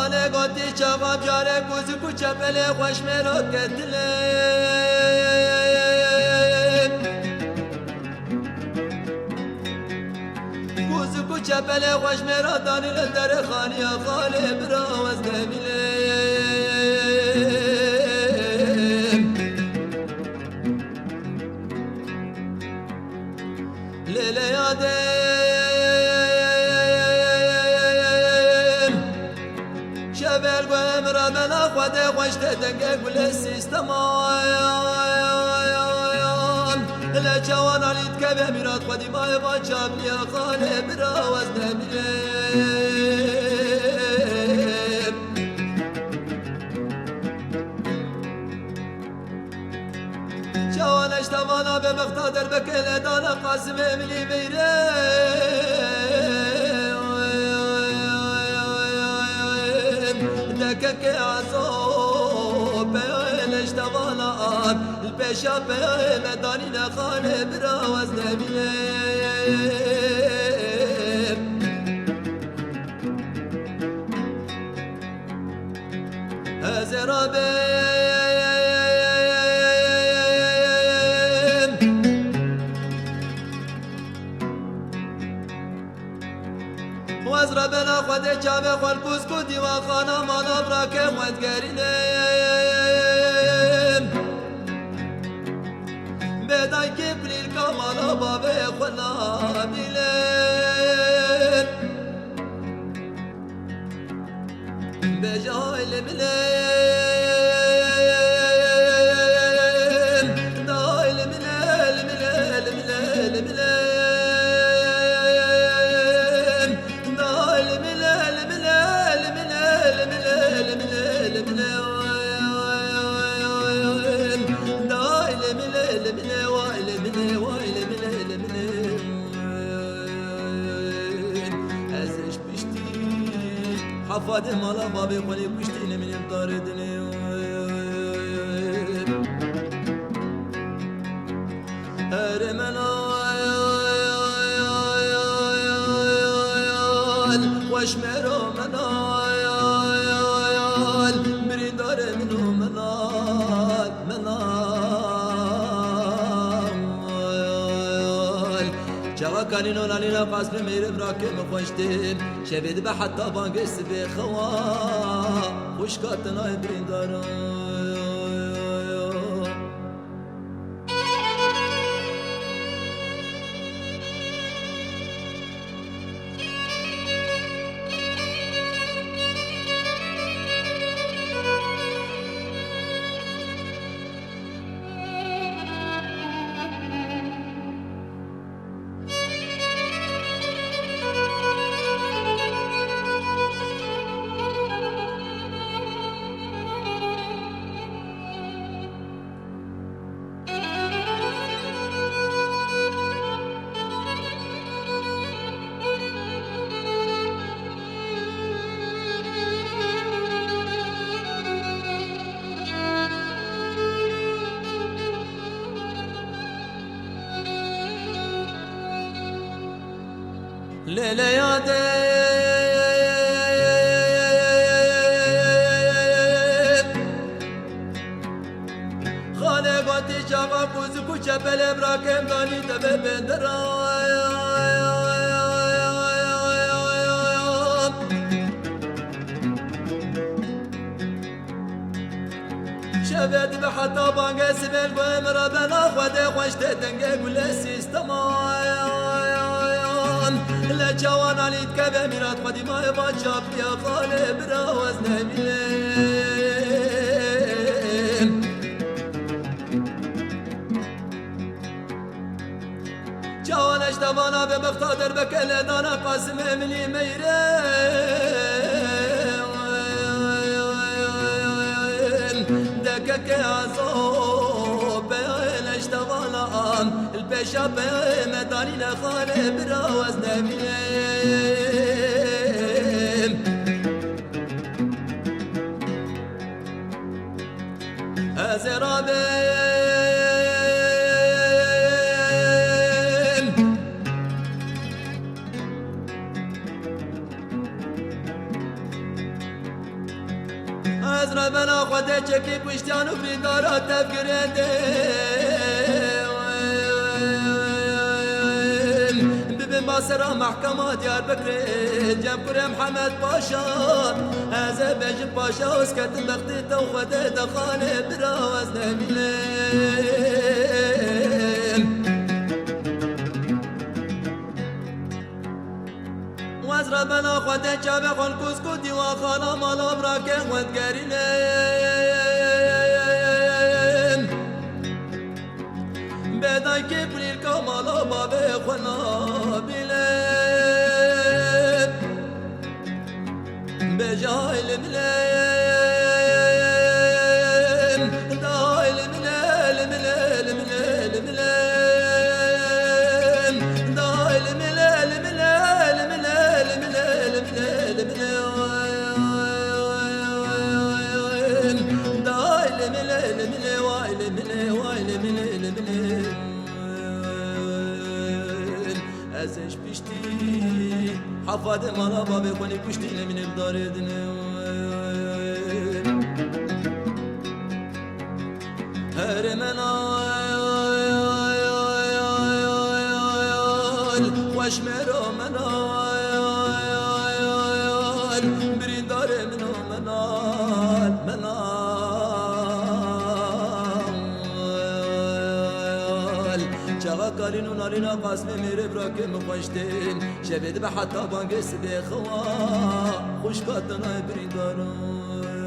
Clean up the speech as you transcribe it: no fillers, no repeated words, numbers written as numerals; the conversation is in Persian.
خانه گاتی چاقام جاره کوز کوچه پله خوش میرا کتله کوز کوچه پله خوش میرا دانی لندر خانی خاله برا وز نمیله لیله یادم شبل گوهم را بنا خود خوشت دنگه گل سیستمان لجوان علید که به میراد خودی مای با چابلی خاله برا وز نمیره جوانش توانا به مقتادر بکل دانا قاسم املی میره دکک عصاب بیانش توانا البشا مدانی نخانه برا وز نمیره ازرابه وزر بنا خود چاوه خود پوسکو دیوا خانا مانا براکه خود گرینم بدای که پلیل کامانا بابه خود نابیلم بجای لبلم دای لبلم حفاظ مالا بابي خلي بشتين من طاردني هرمنا واشمرو منال بريدار منو منال جوا كانينو لالينا قاسم مير براكي مخوشتين شبيد بحتى بانقس بخوا خوش كاتنا بريدار ليلة يا ديب خانه قاتی جاوا کوز کوچه پله براکم دانی دبه بندرام شبت به حتی بانگه سبیل گوهم را بنا خود خوشت دنگه گل سیستمان لجوان علید که به میراد خودی مای با چاپی خاله برا وز نمیلم جوانش توانا به مقتادر بکل دانا قاسم املی میره دکک عصاب بیانش توانا البشا مدانی نخانه برا وز نمیلم ازرابه وزر بنا خود چکی پشتیان و بریدارا تفگرنده ببین باسرا محکمات یار بکره جم کره محمد پاشا از بجم پاشا اسکت بختی تو خود دخانه برا وزن میلم وزر بنا خود چابه خون کسکو دیوا خانا مالا براکه خود گرینم بدای که پلیر کامالا بابه خونا بیلم بجای لملم دای لملم لملم لملم دای لملم ازش پشتی حفاظ مالا بابه کنی پشتی نمینم داره دنم هر من وش مرا منال برین داره منو منال چغا کارینو نالینا قاسم میره براکه مخوشتین شبید به حتی بانگست به خوا خوش کاتنا برین دارم